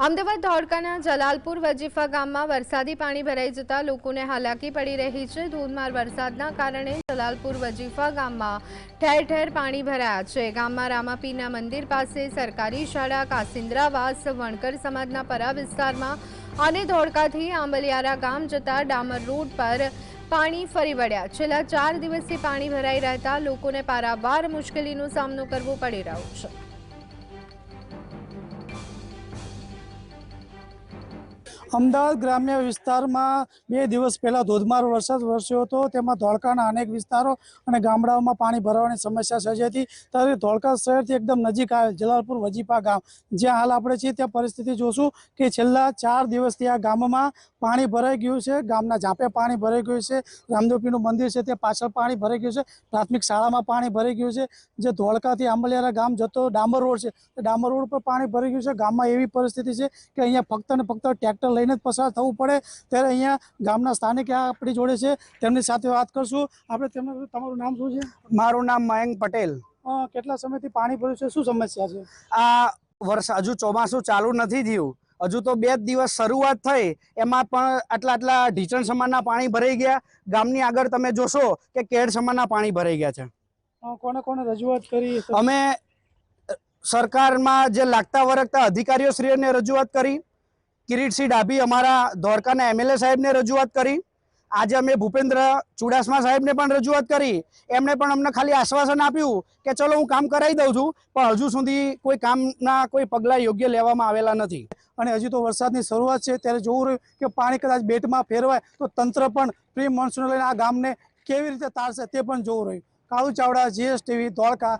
અમદાવાદ ધોળકાના જલાલપુર વજીફા ગામમાં વરસાદી પાણી ભરાઈ જતા લોકોને હાલાકી પડી રહી છે। ધોધમાર વરસાદના કારણે જલાલપુર વજીફા ગામમાં ઠેર ઠેર પાણી ભરાયા છે। ગામમાં રામાપીરના મંદિર પાસે સરકારી શાળા, કાસિન્દ્રાવાસ, વણકર સમાજના પરા વિસ્તારમાં અને ધોળકાથી આંબલિયારા ગામ જતા ડામર રોડ પર પાણી ફરી વળ્યા। છેલ્લા 4 દિવસથી પાણી ભરાઈ રહેતા લોકોને પારાવાર મુશ્કેલીનો સામનો કરવો પડી રહ્યો છે। અમદાવાદ ગ્રામ્ય વિસ્તારમાં 2 દિવસ પહેલા ધોધમાર વરસાદ વરસ્યો હતો। તેમાં ધોળકાના અનેક વિસ્તારો અને ગામડાઓમાં પાણી ભરાવાની સમસ્યા સર્જાઈ હતી। ત્યારે ધોળકા શહેરથી એકદમ નજીક આવેલ જલાલપુર વજીફા ગામ, જ્યાં હાલ આપણે છીએ, ત્યાં પરિસ્થિતિ જોશું કે છેલ્લા 4 દિવસથી આ ગામમાં પાણી ભરાઈ ગયું છે। ગામના ઝાંપે પાણી ભરાઈ ગયું છે। રામદેવપીરનું મંદિર છે તે પાછળ પાણી ભરાઈ ગયું છે। પ્રાથમિક શાળામાં પાણી ભરાઈ ગયું છે। જે ધોળકાથી આંબલિયારા ગામ જતો ડામર રોડ છે, તે ડામર રોડ પર પાણી ભરાઈ ગયું છે। ગામમાં એવી પરિસ્થિતિ છે કે અહીંયા ફક્ત ને ફક્ત ટ્રેક્ટર લઈને જ પસાર થવું પડે। ત્યારે અહીંયા ગામના સ્થાનિક આપણી જોડે છે, તેમની સાથે વાત કરશું। આપણે તમારું નામ શું છે? મારું નામ મયંક પટેલ। કેટલા સમયથી પાણી ભર્યું છે, શું સમસ્યા છે? આ વર્ષ હજુ ચોમાસું ચાલુ નથી થયું, હજુ તો 2 દિવસ શરૂઆત થઈ, એમાં પણ આટલા ઢીચણ સમાનના પાણી ભરાઈ ગયા। ગામની આગળ તમે જોશો કે કેડ સમાનના પાણી ભરાઈ ગયા છે। કોને કોને રજૂઆત કરી? અમે સરકારમાં જે લાગતા વળગતા અધિકારીઓ શ્રીને રજૂઆત કરી, કિરીટસિંહ ડાભી અમારા ધોળકાના MLA સાહેબને રજૂઆત કરી, આજે અમે ભૂપેન્દ્ર ચુડાસમા સાહેબને પણ રજૂઆત કરી। એમણે પણ અમને ખાલી આશ્વાસન આપ્યું કે ચલો હું કામ કરાવી દઉં છું, પણ હજુ સુધી કોઈ કામના કોઈ પગલાં યોગ્ય લેવામાં આવેલા નથી। અને હજી તો વરસાદની શરૂઆત છે, ત્યારે જોવું રહ્યું કે પાણી કદાચ બેટમાં ફેરવાય તો તંત્ર પણ પ્રી મોન્સૂન લઈને આ ગામને કેવી રીતે તારશે તે પણ જોવું રહ્યું। કાળુ ચાવડા, GSTV, ધોળકા।